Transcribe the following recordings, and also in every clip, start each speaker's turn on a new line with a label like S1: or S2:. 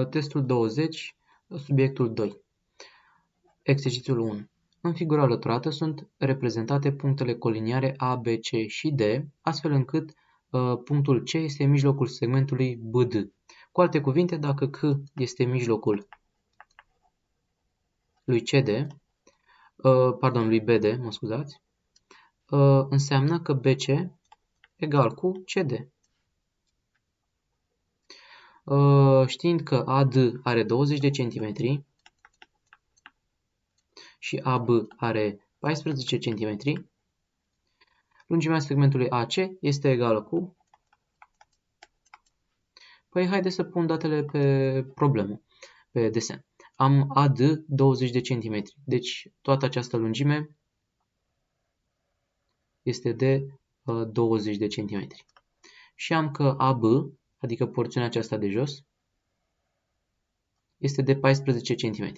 S1: Testul 20, subiectul 2. Exercițiul 1. În figura alăturată sunt reprezentate punctele coliniare A, B, C și D, astfel încât punctul C este în mijlocul segmentului BD. Cu alte cuvinte, dacă C este mijlocul lui CD, lui BD, mă scuzați, înseamnă că BC egal cu CD. Știind că AD are 20 de centimetri și AB are 14 cm, lungimea segmentului AC este egală cu... Păi haideți să pun datele pe problemă, pe desen. Am AD 20 de cm, deci toată această lungime este de 20 de cm. Și am că AB, adică porțiunea aceasta de jos, este de 14 cm.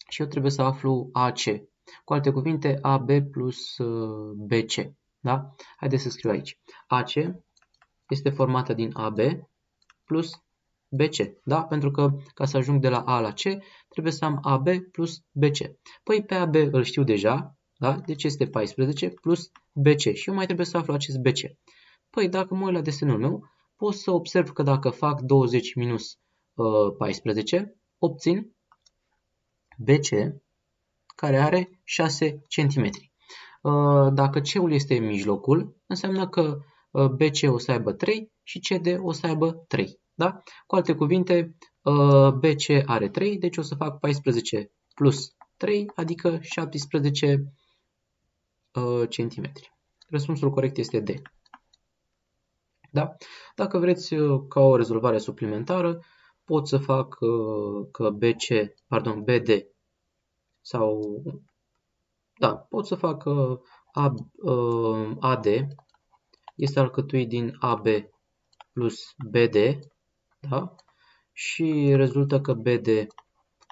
S1: Și eu trebuie să aflu AC. Cu alte cuvinte, AB plus BC. Da? Haideți să scriu aici. AC este formată din AB plus BC. Da? Pentru că ca să ajung de la A la C, trebuie să am AB plus BC. Păi pe AB îl știu deja, da? Deci este 14 plus BC. Și eu mai trebuie să aflu acest BC. Păi dacă mă uit la desenul meu, pot să observ că dacă fac 20 minus 14, obțin BC, care are 6 cm. Dacă C-ul este în mijlocul, înseamnă că BC o să aibă 3 și CD o să aibă 3. Da? Cu alte cuvinte, BC are 3, deci o să fac 14 plus 3, adică 17 cm. Răspunsul corect este D. Da? Dacă vreți ca o rezolvare suplimentară, pot să fac că BD sau da, pot să fac AD este alcătuit din AB plus BD, da? Și rezultă că BD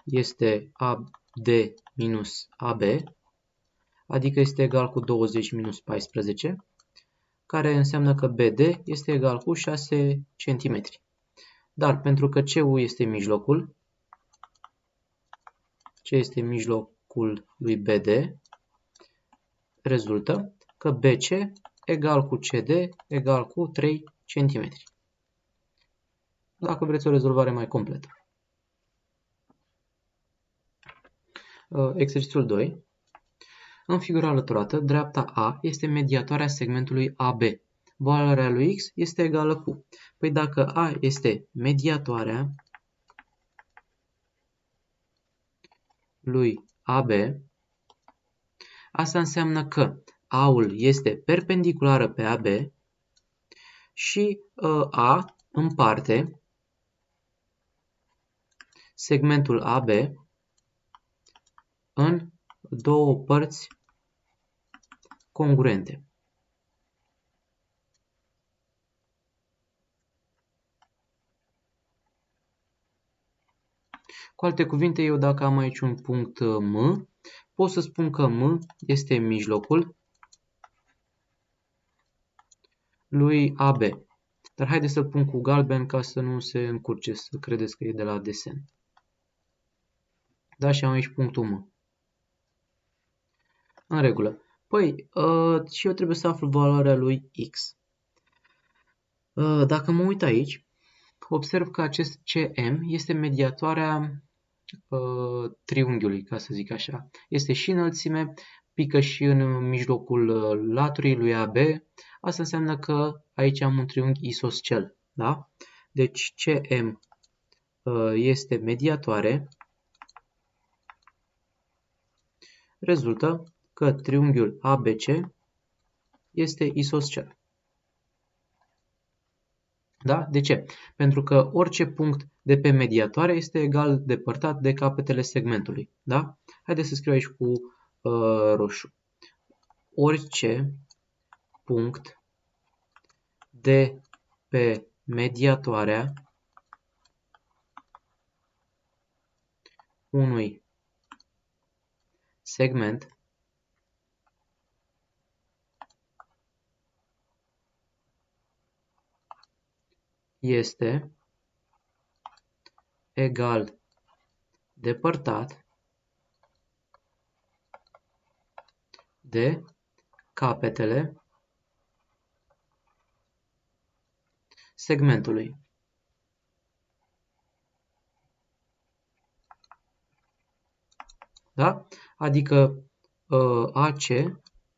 S1: este AD minus AB, adică este egal cu 20 minus 14, care înseamnă că BD este egal cu 6 cm. Dar pentru că C-ul este mijlocul, C este mijlocul lui BD, rezultă că BC egal cu CD egal cu 3 cm. Dacă vreți o rezolvare mai completă. Exercițiul 2. În figura alăturată, dreapta A este mediatoarea segmentului AB. Valoarea lui X este egală cu... Păi dacă A este mediatoarea lui AB, asta înseamnă că A-ul este perpendiculară pe AB și A împarte segmentul AB în două părți congruente. Cu alte cuvinte, eu dacă am aici un punct M, pot să spun că M este mijlocul lui AB. Dar haideți să-l pun cu galben ca să nu se încurce, să credeți că e de la desen. Da, și am aici punctul M. În regulă. Păi, și eu trebuie să aflu valoarea lui X. Dacă mă uit aici, observ că acest CM este mediatoarea triunghiului, ca să zic așa. Este și înălțime, pică și în mijlocul laturii lui AB. Asta înseamnă că aici am un triunghi isoscel. Da? Deci CM este mediatoare. Rezultă că triunghiul ABC este isoscel. Da? De ce? Pentru că orice punct de pe mediatoare este egal depărtat de capetele segmentului. Da? Haideți să scriu aici cu roșu. Orice punct de pe mediatoarea unui segment este egal depărtat de capetele segmentului. Da? Adică AC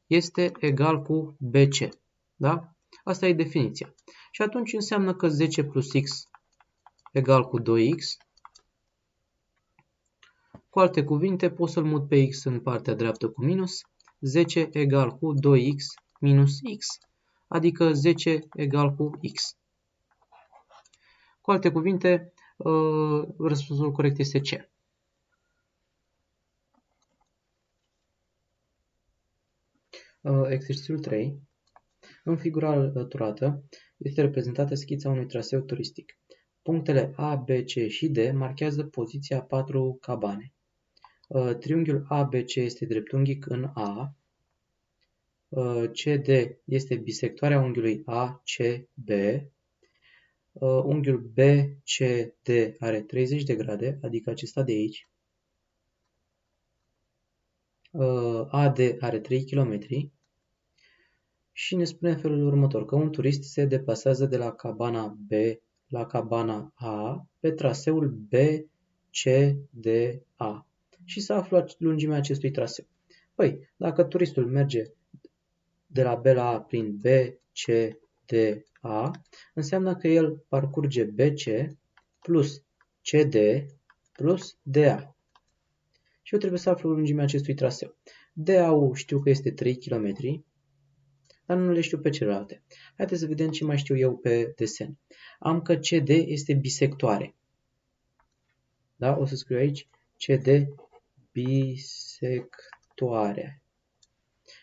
S1: este egal cu BC. Da? Asta e definiția. Și atunci înseamnă că 10 plus x egal cu 2x. Cu alte cuvinte, pot să-l mut pe x în partea dreaptă cu minus. 10 egal cu 2x minus x. Adică 10 egal cu x. Cu alte cuvinte, răspunsul corect este C. Exercițiul 3. În figura alăturată este reprezentată schița unui traseu turistic. Punctele A, B, C și D marchează poziția a 4 cabane. Triunghiul ABC este dreptunghic în A. CD este bisectoarea unghiului ACB. Unghiul BCD are 30 de grade, adică acesta de aici. AD are 3 km. Și ne spune în felul următor, că un turist se deplasează de la cabana B la cabana A pe traseul BCDA și să află lungimea acestui traseu. Păi, dacă turistul merge de la B la A prin BCDA, înseamnă că el parcurge BC plus CD plus DA. Și eu trebuie să aflu lungimea acestui traseu. DA-ul știu că este 3 km, dar nu le știu pe celelalte. Haideți să vedem ce mai știu eu pe desen. Am că CD este bisectoare. Da? O să scriu aici CD bisectoare.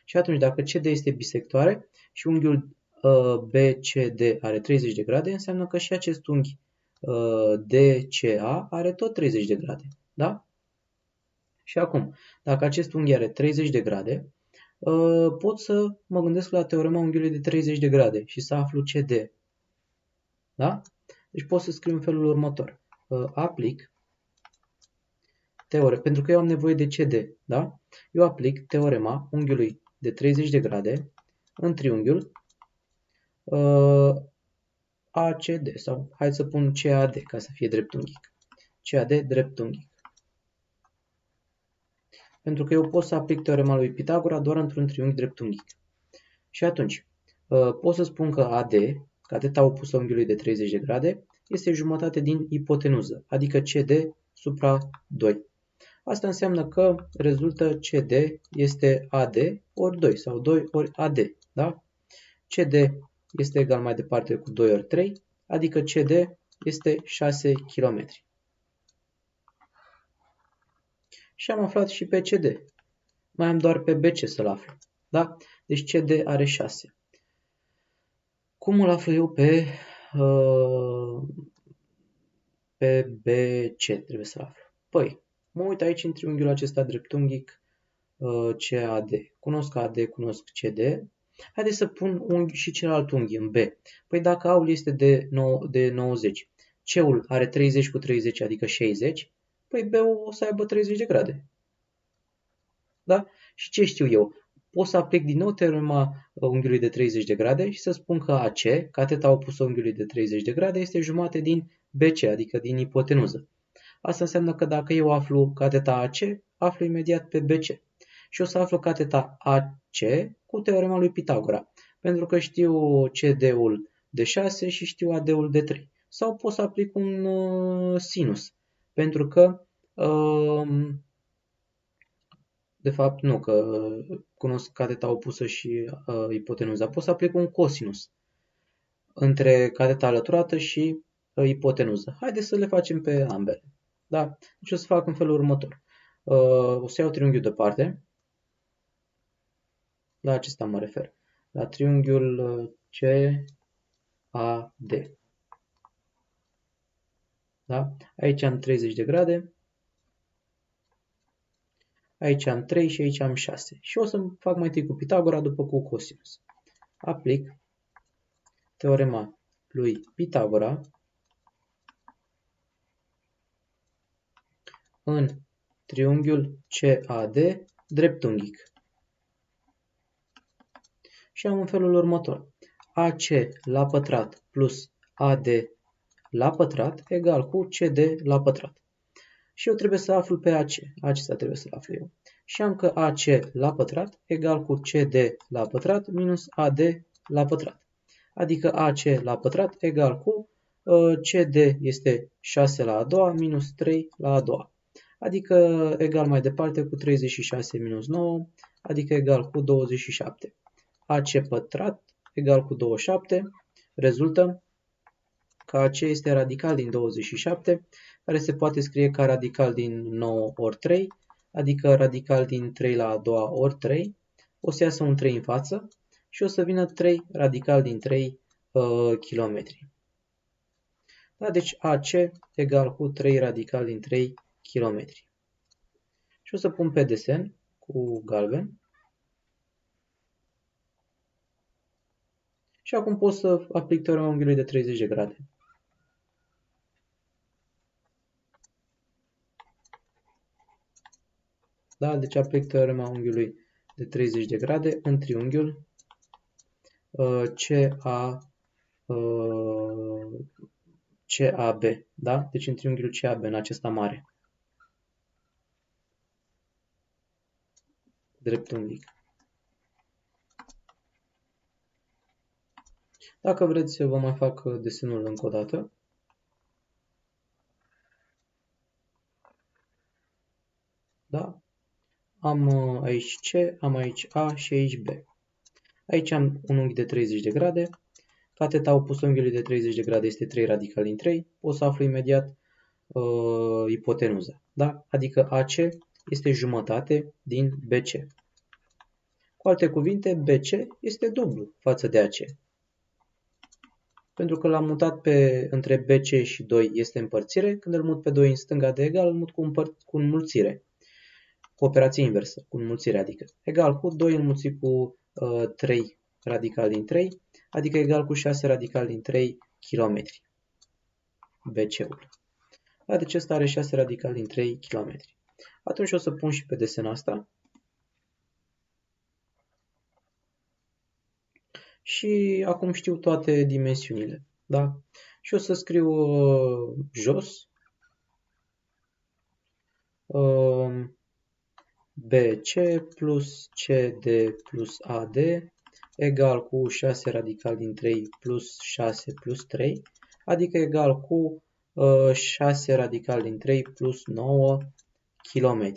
S1: Și atunci, dacă CD este bisectoare și unghiul BCD are 30 de grade, înseamnă că și acest unghi DCA are tot 30 de grade. Da? Și acum, dacă acest unghi are 30 de grade, pot să mă gândesc la teorema unghiului de 30 de grade și să aflu CD. Da? Deci pot să scriu în felul următor. Aplic teorema, pentru că eu am nevoie de CD. Da? Eu aplic teorema unghiului de 30 de grade în triunghiul ACD sau hai să pun CAD ca să fie dreptunghic. CAD dreptunghic. Pentru că eu pot să aplic teorema lui Pitagora doar într-un triunghi dreptunghic. Și atunci, pot să spun că AD, cateta opusă unghiului de 30 de grade, este jumătate din ipotenuză, adică CD supra 2. Asta înseamnă că rezultă CD este AD ori 2 sau 2 ori AD. Da? CD este egal mai departe cu 2 ori 3, adică CD este 6 km. Și am aflat și pe CD. Mai am doar pe BC să-l aflu. Da? Deci CD are 6. Cum îl aflu eu pe BC? Trebuie să-l aflu. Păi, mă uit aici în triunghiul acesta dreptunghic CAD. Cunosc AD, cunosc CD. Haideți să pun unghi și celălalt unghi în B. Păi dacă A-ul este de 90, C-ul are 30 cu 30, adică 60, păi B-ul o să aibă 30 de grade. Da? Și ce știu eu? Pot să aplic din nou teorema unghiului de 30 de grade și să spun că AC, cateta opusă unghiului de 30 de grade, este jumate din BC, adică din ipotenuză. Asta înseamnă că dacă eu aflu cateta AC, aflu imediat pe BC. Și o să aflu cateta AC cu teorema lui Pitagora, pentru că știu CD-ul de 6 și știu AD-ul de 3. Sau pot să aplic un sinus, pentru că de fapt, nu, că cunosc cateta opusă și ipotenuza. Pot să aplic un cosinus între cateta alăturată și ipotenuză. Haideți să le facem pe ambele. Da? Deci o să fac în felul următor. O să iau triunghiul deoparte. La acesta mă refer. La triunghiul CAD. Da? Aici am 30 de grade. Aici am 3 și aici am 6. Și o să fac mai întâi cu Pitagora, după cu cosinus. Aplic teorema lui Pitagora în triunghiul CAD dreptunghic. Și am în felul următor. AC la pătrat plus AD la pătrat egal cu CD la pătrat. Și eu trebuie să aflu pe AC. Acesta trebuie să-l aflu eu. Și am că AC la pătrat egal cu CD la pătrat minus AD la pătrat. Adică AC la pătrat egal cu CD este 6 la a doua minus 3 la a doua. Adică egal mai departe cu 36 minus 9, adică egal cu 27. AC pătrat egal cu 27, rezultă că AC este radical din 27, care se poate scrie ca radical din 9 ori 3, adică radical din 3 la a doua ori 3, o să iasă un 3 în față și o să vină 3 radical din 3 km. Da, deci AC egal cu 3 radical din 3 km. Și o să pun pe desen cu galben. Și acum pot să aplic teorema unghiului de 30 de grade. Da, deci aplic teorema unghiului de 30 de grade în triunghiul CAB, da? Deci în triunghiul CAB, în acesta mare. Dreptunghic. Dacă vreți, vă mai fac desenul încă o dată. Da? Am aici C, am aici A și aici B. Aici am un unghi de 30 de grade. Cateta opusă unghiului de 30 de grade este 3 radical din 3. O să aflu imediat ipotenuza. Da? Adică AC este jumătate din BC. Cu alte cuvinte, BC este dublu față de AC. Pentru că l-am mutat între BC și 2 este împărțire. Când îl mut pe 2 în stânga de egal, îl mut cu înmulțire. Cu operație inversă, cu înmulțire, adică egal cu 2 înmulțit cu 3 radical din 3, adică egal cu 6 radical din 3 km. BC-ul. Da, deci ăsta are 6 radical din 3 km. Atunci o să pun și pe desen asta. Și acum știu toate dimensiunile. Da? Și o să scriu jos BC plus CD plus AD egal cu 6 radical din 3 plus 6 plus 3, adică egal cu 6 radical din 3 plus 9 km.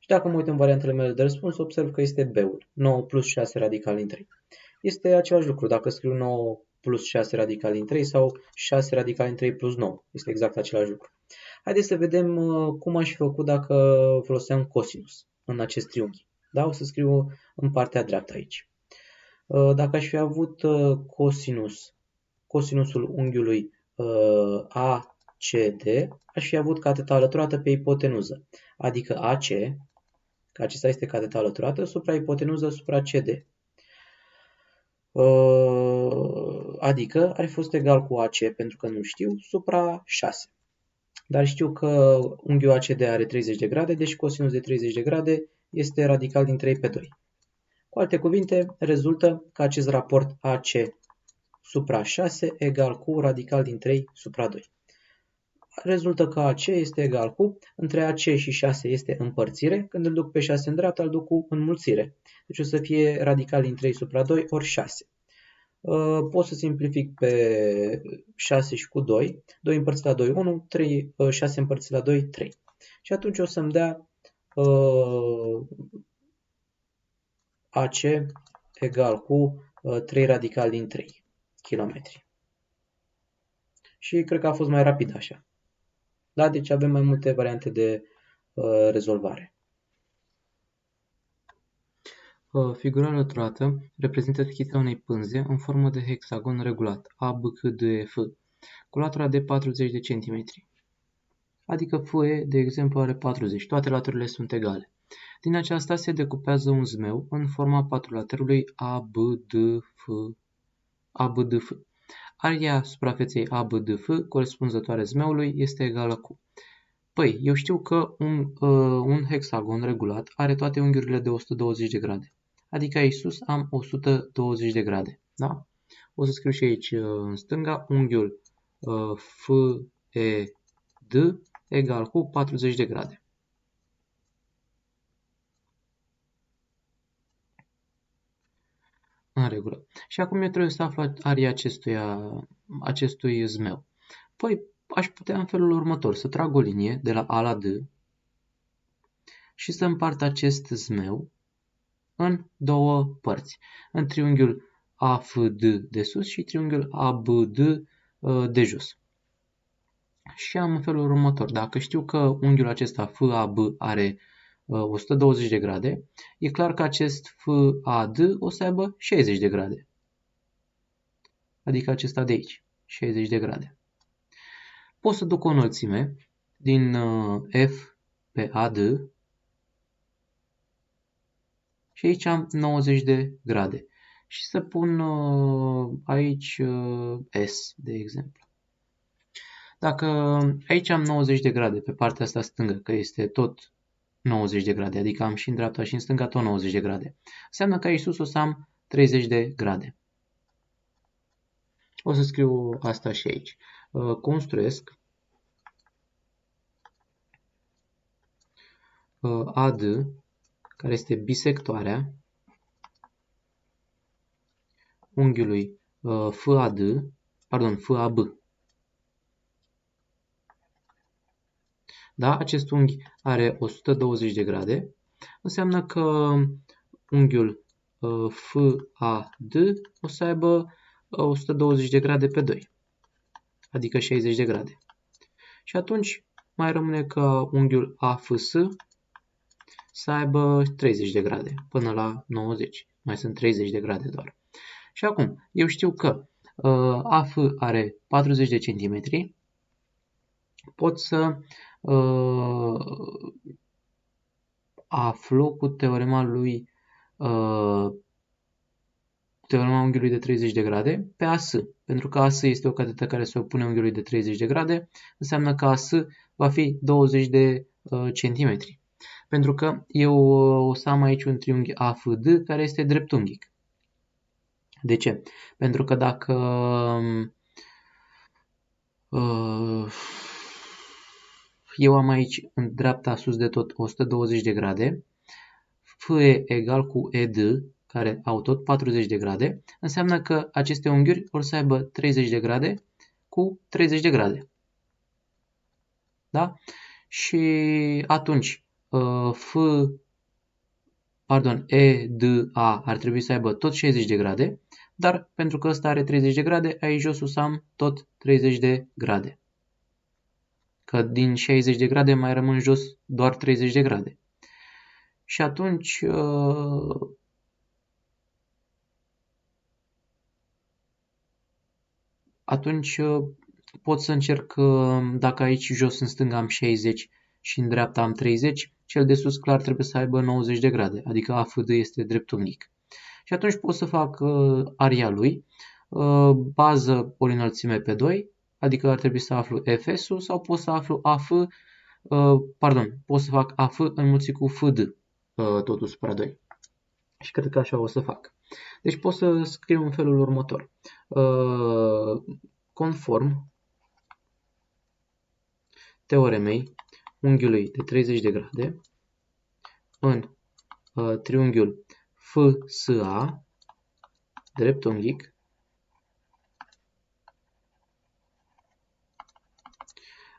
S1: Și dacă mă uit în variantele mele de răspuns, observ că este B-ul, 9 plus 6 radical din 3. Este același lucru dacă scriu 9 plus 6 radical din 3 sau 6 radical din 3 plus 9. Este exact același lucru. Haideți să vedem cum aș fi făcut dacă foloseam cosinus în acest triunghi. Da? O să scriu în partea dreaptă aici. Dacă aș fi avut cosinusul unghiului ACD, aș fi avut cateta alăturată pe ipotenuză, adică AC, că acesta este cateta alăturată, supra ipotenuză supra CD. Adică ar fi fost egal cu AC, pentru că nu știu, supra 6. Dar știu că unghiul ACD are 30 de grade, deci cosinus de 30 de grade este radical din 3 pe 2. Cu alte cuvinte, rezultă că acest raport AC supra 6 egal cu radical din 3 supra 2. Rezultă că AC este egal cu, între AC și 6 este împărțire, când îl duc pe 6 în dreapta, îl duc cu înmulțire. Deci o să fie radical din 3 supra 2 ori 6. Pot să simplific pe 6 și cu 2. 2 împărțit la 2, 1, 6 împărțit la 2, 3. Și atunci o să-mi dea AC egal cu 3 radical din 3 km. Și cred că a fost mai rapid așa. Da? Deci avem mai multe variante de rezolvare. Figura alăturată reprezintă schița unei pânze în formă de hexagon regulat ABCDF cu latura de 40 de cm. Adică FE, de exemplu, are 40. Toate laturile sunt egale. Din aceasta se decupează un zmeu în forma patrulaterului ABDF. aria suprafeței ABDF corespunzătoare zmeului este egală cu... Păi, eu știu că un hexagon regulat are toate unghiurile de 120 de grade. Adică aici sus am 120 de grade. Da? O să scriu și aici în stânga unghiul FED egal cu 40 de grade. În regulă. Și acum eu trebuie să aflu aria acestui zmeu. Păi aș putea în felul următor să trag o linie de la A la D și să împart acest zmeu în două părți. În triunghiul AFD de sus și triunghiul ABD de jos. Și am în felul următor. Dacă știu că unghiul acesta FAB are 120 de grade, e clar că acest FAD o să aibă 60 de grade. Adică acesta de aici, 60 de grade. Pot să duc o înălțime din F pe AD și aici am 90 de grade. Și să pun aici S, de exemplu. Dacă aici am 90 de grade pe partea asta stângă, că este tot 90 de grade, adică am și în dreapta și în stânga tot 90 de grade, înseamnă că aici sus o să am 30 de grade. O să scriu asta și aici. Construiesc AD, care este bisectoarea unghiului FAB. Da? Acest unghi are 120 de grade, înseamnă că unghiul FAD o să aibă 120 de grade pe 2, adică 60 de grade. Și atunci mai rămâne ca unghiul AFS să aibă 30 de grade până la 90. Mai sunt 30 de grade doar. Și acum, eu știu că AF are 40 de centimetri. Pot să aflu cu teorema unghiului de 30 de grade pe AS. Pentru că AS este o catetă care se opune unghiului de 30 de grade, înseamnă că AS va fi 20 de centimetri. Pentru că eu o să am aici un triunghi AFD care este dreptunghic. De ce? Pentru că dacă eu am aici în dreapta sus de tot 120 de grade, FE egal cu ED, care au tot 40 de grade, înseamnă că aceste unghiuri vor să aibă 30 de grade cu 30 de grade. Da? Și atunci EDA ar trebui să aibă tot 60 de grade, dar pentru că ăsta are 30 de grade, aici jos o să am tot 30 de grade. Că din 60 de grade mai rămân jos doar 30 de grade. Și atunci pot să încerc, dacă aici jos în stânga am 60 și în dreapta am 30, cel de sus clar trebuie să aibă 90 de grade, adică AFD este dreptunghic. Și atunci pot să fac aria lui, bază ori înălțime pe 2, adică ar trebui să aflu FS-ul sau pot să aflu pot să fac AF înmulțit cu FD, totul supra 2. Și cred că așa o să fac. Deci pot să scriu în felul următor. Conform teoremei unghiului de 30 de grade, în triunghiul FSA, dreptunghic,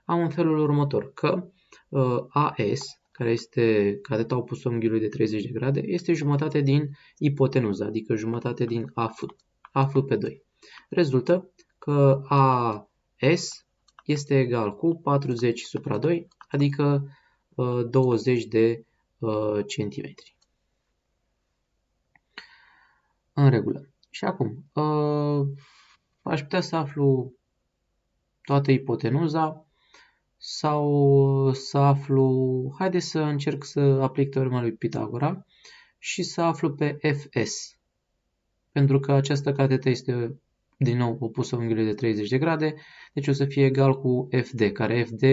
S1: am în felul următor, că AS, care este cateta opusă unghiului de 30 de grade, este jumătate din ipotenuză, adică jumătate din AF pe 2. Rezultă că AS este egal cu 40 supra 2, adică 20 de centimetri. În regulă. Și acum, aș putea să aflu toată ipotenuza sau să aflu, haideți să încerc să aplic teorema lui Pitagora și să aflu pe Fs. Pentru că această catetă este din nou opusă unghiului de 30 de grade, deci o să fie egal cu FD, care FD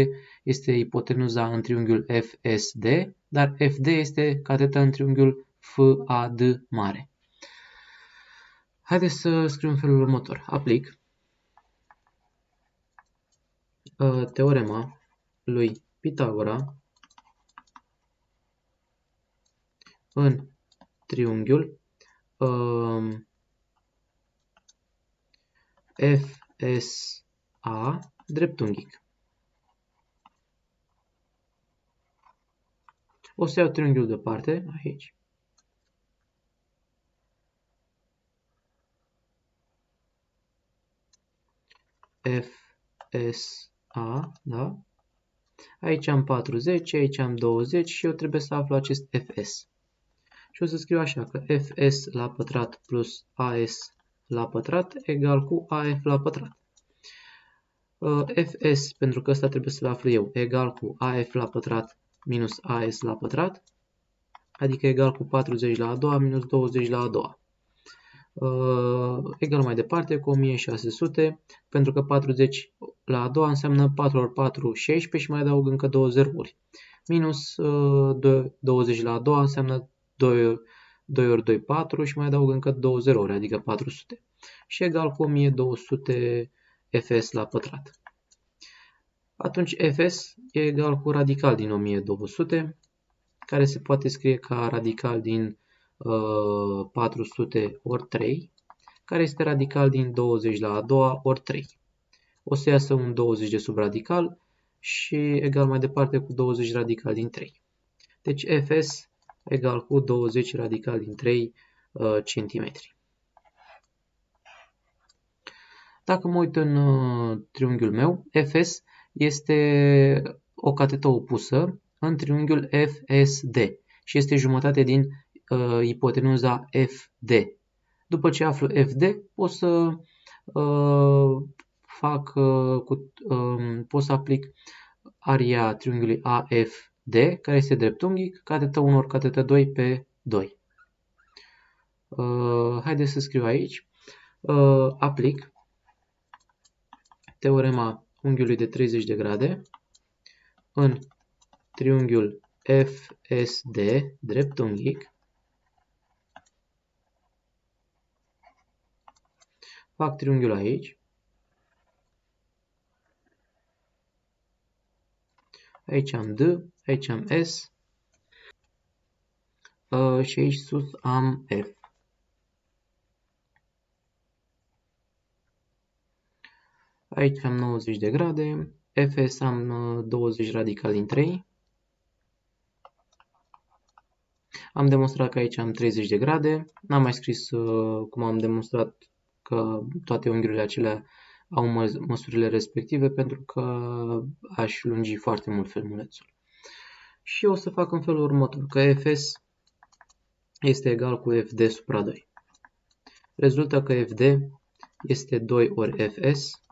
S1: este ipotenuza în triunghiul FSD, dar FD este catetă în triunghiul FAD mare. Haideți să scriu în felul următor. Aplic teorema lui Pitagora în triunghiul FSA dreptunghic. O să iau triunghiul deoparte, aici. FSA, da? Aici am 40, aici am 20 și eu trebuie să aflu acest FS. Și o să scriu așa că FS la pătrat plus AS la pătrat egal cu AF la pătrat. FS, pentru că ăsta trebuie să-l aflu eu, egal cu AF la pătrat minus AS la pătrat, adică egal cu 40 la a doua minus 20 la a doua. Egal mai departe cu 1600, pentru că 40 la a doua înseamnă 4 ori 4, 16 și mai adaug încă 2 zerouri. Minus 20 la a doua înseamnă 2 ori 2, 4 și mai adaug încă 2 zerouri, adică 400. Și egal cu 1200 Fs la pătrat. Atunci Fs e egal cu radical din 1200, care se poate scrie ca radical din 400 ori 3, care este radical din 20 la a doua ori 3. O să iasă un 20 de sub radical și egal mai departe cu 20 radical din 3. Deci Fs egal cu 20 radical din 3 cm. Dacă mă uit în triunghiul meu, Fs este o catetă opusă în triunghiul FSD și este jumătate din ipotenuza FD. După ce aflu FD, pot să pot să aplic aria triunghiului AFD, care este dreptunghic, catetă 1 ori catetă 2 pe 2. Haideți să scriu aici. Aplic teorema unghiului de 30 de grade în triunghiul FSD dreptunghic. Fac triunghiul aici. Aici am D, aici am S și aici sus am F. Aici am 90 de grade, Fs am 20 radical din 3. Am demonstrat că aici am 30 de grade. N-am mai scris cum am demonstrat că toate unghiurile acelea au măsurile respective pentru că aș lungi foarte mult filmulețul. Și o să fac în felul următor, că Fs este egal cu Fd supra 2. Rezultă că Fd este 2 ori Fs,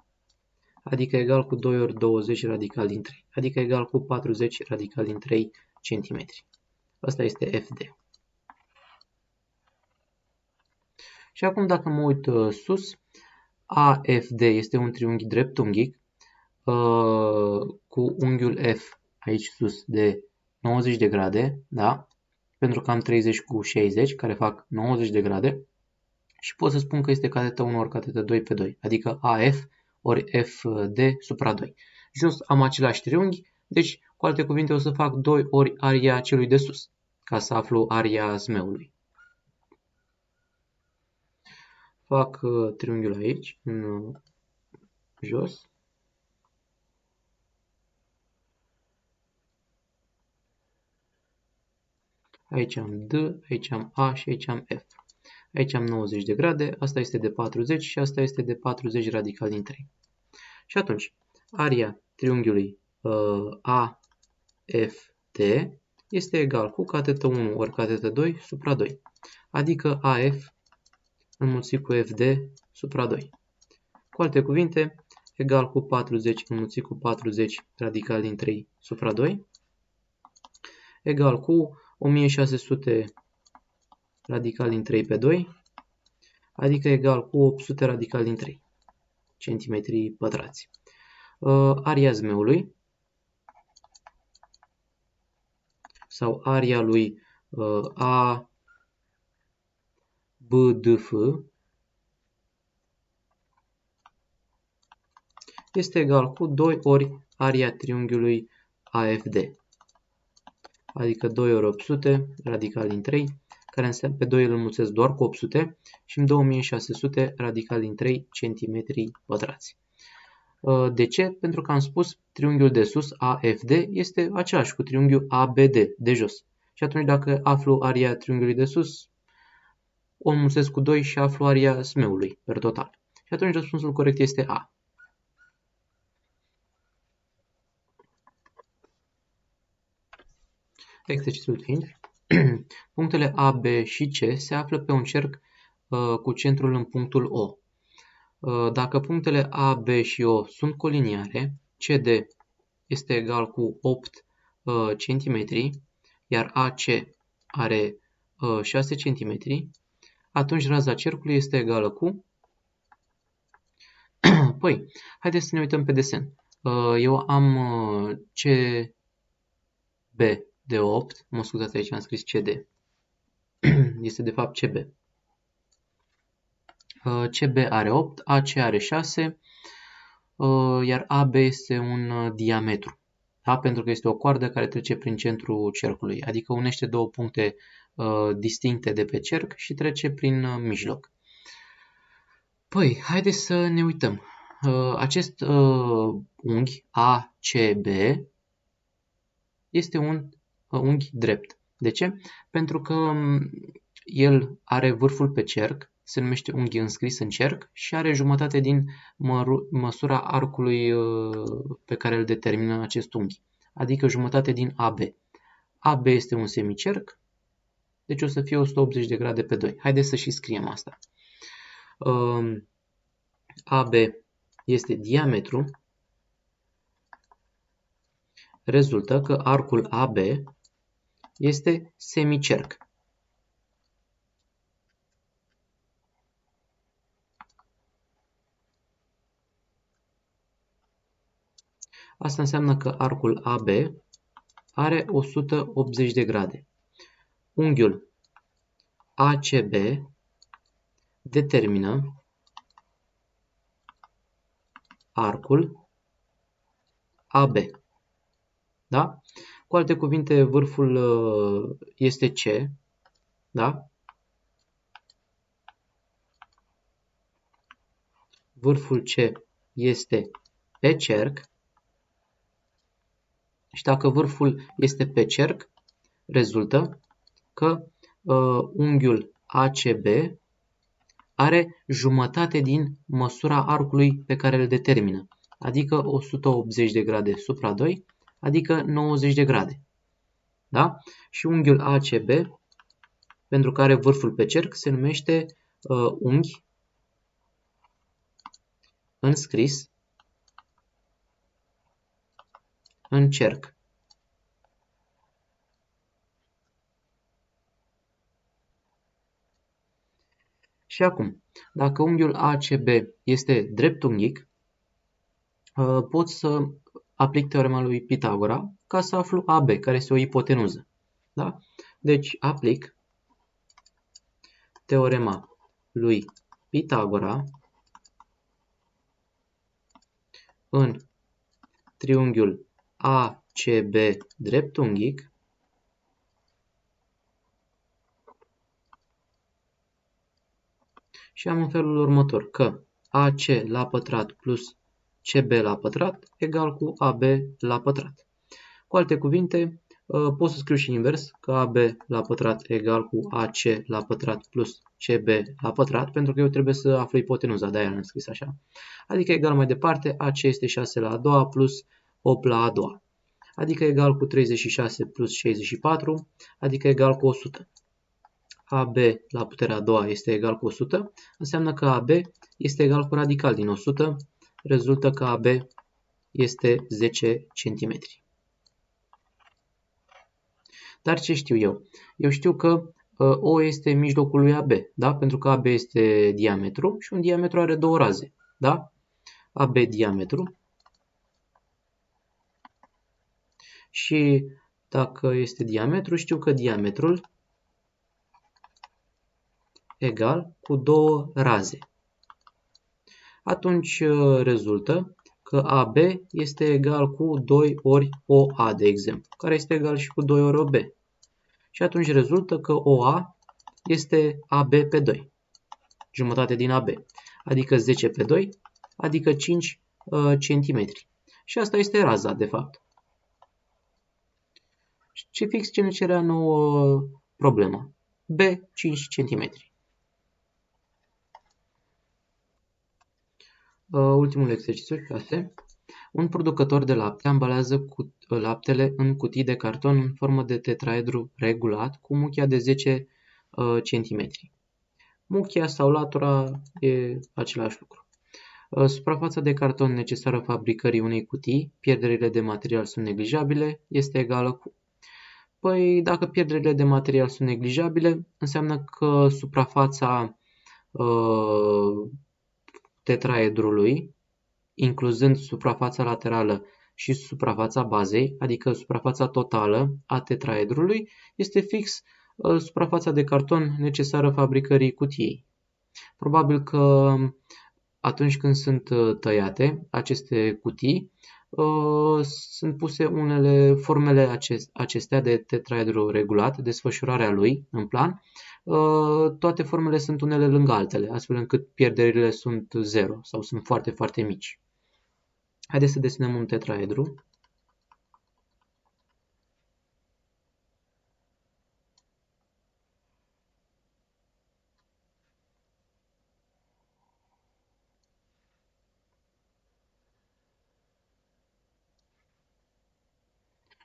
S1: adică egal cu 2 ori 20 radical din 3, adică egal cu 40 radical din 3 cm. Asta este Fd. Și acum dacă mă uit sus, AFD este un triunghi dreptunghic cu unghiul F aici sus de 90 de grade, da? Pentru că am 30 cu 60 care fac 90 de grade și pot să spun că este catetă 1 ori catetă 2 pe 2, adică AF ori FD supra 2. Jos am același triunghi, deci cu alte cuvinte o să fac 2 ori aria celui de sus, ca să aflu aria zmeului. Fac triunghiul aici, în jos. Aici am D, aici am A și aici am F. Aici am 90 de grade, asta este de 40 și asta este de 40 radical din 3. Și atunci, aria triunghiului AFD este egal cu catetă 1 ori catetă 2 supra 2, adică AF înmulțit cu FD supra 2. Cu alte cuvinte, egal cu 40 înmulțit cu 40 radical din 3 supra 2, egal cu 1600 radical din 3 pe 2, adică egal cu 800 radical din 3 centimetri pătrați. Aria zmeului sau aria lui A, B, D, F este egal cu 2 ori aria triunghiului AFD, adică 2 ori 800 radical din 3, care înseamnă pe 2 îl înmulțesc doar cu 800 și în 2600 radical din 3 centimetri pătrați. De ce? Pentru că am spus triunghiul de sus AFD este același cu triunghiul ABD de jos. Și atunci dacă aflu aria triunghiului de sus, o înmulțesc cu 2 și aflu aria smeului per total. Și atunci răspunsul corect este A. Exercițiul 5. Punctele A, B și C se află pe un cerc cu centrul în punctul O. Dacă punctele A, B și O sunt coliniare, CD este egal cu 8 cm, iar AC are 6 cm, atunci raza cercului este egală cu... Păi, haideți să ne uităm pe desen. Eu am CB de 8, mă scuzați, aici am scris CD, este de fapt CB. CB are 8, AC are 6, iar AB este un diametru, da? Pentru că este o coardă care trece prin centrul cercului, adică unește două puncte distincte de pe cerc și trece prin mijloc. Păi, haideți să ne uităm. Acest unghi ACB este un unghi drept. De ce? Pentru că el are vârful pe cerc, se numește unghi înscris în cerc și are jumătate din măsura arcului pe care îl determină acest unghi, adică jumătate din AB. AB este un semicerc, deci o să fie 180 de grade pe 2. Haideți să și scriem asta. AB este diametru, rezultă că arcul AB este semicerc. Asta înseamnă că arcul AB are 180 de grade. Unghiul ACB determină arcul AB. Da? Cu alte cuvinte, vârful este C, da? Vârful C este pe cerc și dacă vârful este pe cerc, rezultă că unghiul ACB are jumătate din măsura arcului pe care îl determină, adică 180 de grade supra 2, adică 90 de grade. Da? Și unghiul ACB, pentru că are vârful pe cerc, se numește unghi înscris în cerc. Și acum, dacă unghiul ACB este dreptunghic, pot să aplic teorema lui Pitagora ca să aflu AB, care este o ipotenuză. Da? Deci aplic teorema lui Pitagora în triunghiul ACB dreptunghic și am în felul următor, că AC la pătrat plus CB la pătrat egal cu AB la pătrat. Cu alte cuvinte, pot să scriu și invers, că AB la pătrat egal cu AC la pătrat plus CB la pătrat, pentru că eu trebuie să aflu ipotenuza, de-aia am scris așa. Adică egal mai departe, AC este 6 la a doua plus 8 la a doua. Adică egal cu 36 plus 64, adică egal cu 100. AB la puterea a doua este egal cu 100, înseamnă că AB este egal cu radical din 100, rezultă că AB este 10 cm. Dar ce știu eu? Eu știu că O este mijlocul lui AB, da? Pentru că AB este diametru și un diametru are două raze, da? AB diametru și dacă este diametru, știu că diametrul egal cu două raze. Atunci rezultă că AB este egal cu 2 ori OA, de exemplu, care este egal și cu 2 ori OB. Și atunci rezultă că OA este AB pe 2, jumătate din AB, adică 10 pe 2, adică 5 cm. Și asta este raza, de fapt. Și fix ce ne cerea nouă problema. B, 5 cm. Ultimul exercițiu, 6. Un producător de lapte ambalează laptele în cutii de carton în formă de tetraedru regulat cu muchia de 10 cm. Muchia sau latura e același lucru. Suprafața de carton necesară fabricării unei cutii, pierderile de material sunt neglijabile, este egală cu... Păi, dacă pierderile de material sunt neglijabile, înseamnă că suprafața tetraedrului, incluzând suprafața laterală și suprafața bazei, adică suprafața totală a tetraedrului, este fix suprafața de carton necesară fabricării cutiei. Probabil că atunci când sunt tăiate aceste cutii, sunt puse formele acestea de tetraedru regulat, desfășurarea lui în plan, toate formele sunt unele lângă altele, astfel încât pierderile sunt 0 sau sunt foarte, foarte mici. Haideți să desenăm un tetraedru.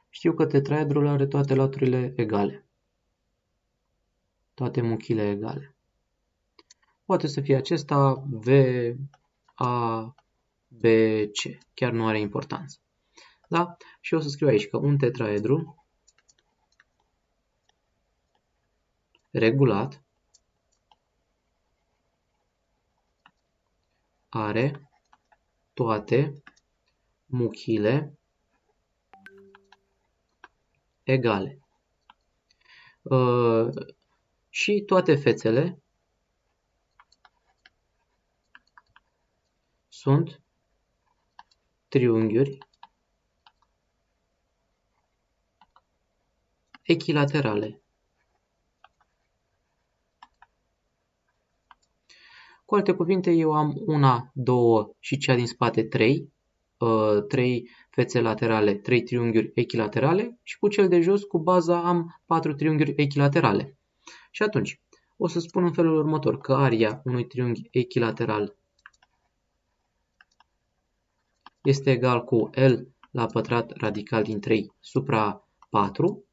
S1: Știu că tetraedrul are toate laturile egale. Toate muchile egale. Poate să fie acesta V, A, B, C. Chiar nu are importanță. Da? Și o să scriu aici că un tetraedru regulat are toate muchile egale. Și toate fețele sunt triunghiuri echilaterale. Cu alte cuvinte, eu am una, două și cea din spate 3, 3 fețe laterale, 3 triunghiuri echilaterale și cu cel de jos, cu baza, am 4 triunghiuri echilaterale. Și atunci, o să spun în felul următor, că aria unui triunghi echilateral este egal cu L la pătrat radical din 3 supra 4.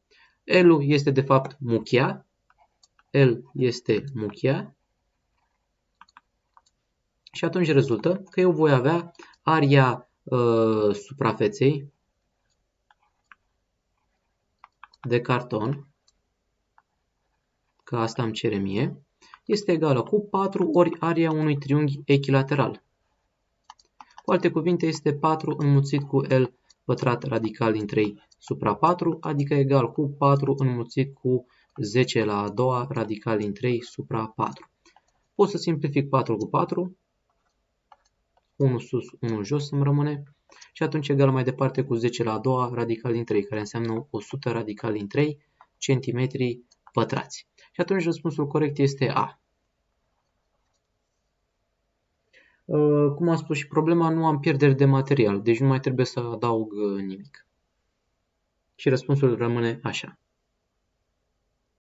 S1: L-ul este de fapt muchia. L este muchia. Și atunci rezultă că eu voi avea aria suprafeței de carton, că asta îmi cere mie, este egală cu 4 ori aria unui triunghi echilateral. Cu alte cuvinte, este 4 înmulțit cu L pătrat radical din 3 supra 4, adică egal cu 4 înmulțit cu 10 la a doua radical din 3 supra 4. Pot să simplific 4 cu 4, 1 sus, 1 jos îmi rămâne, și atunci egal mai departe cu 10 la a doua radical din 3, care înseamnă 100 radical din 3 cm pătrați. Și atunci răspunsul corect este A. Cum am spus și problema, nu am pierderi de material, deci nu mai trebuie să adaug nimic. Și răspunsul rămâne așa.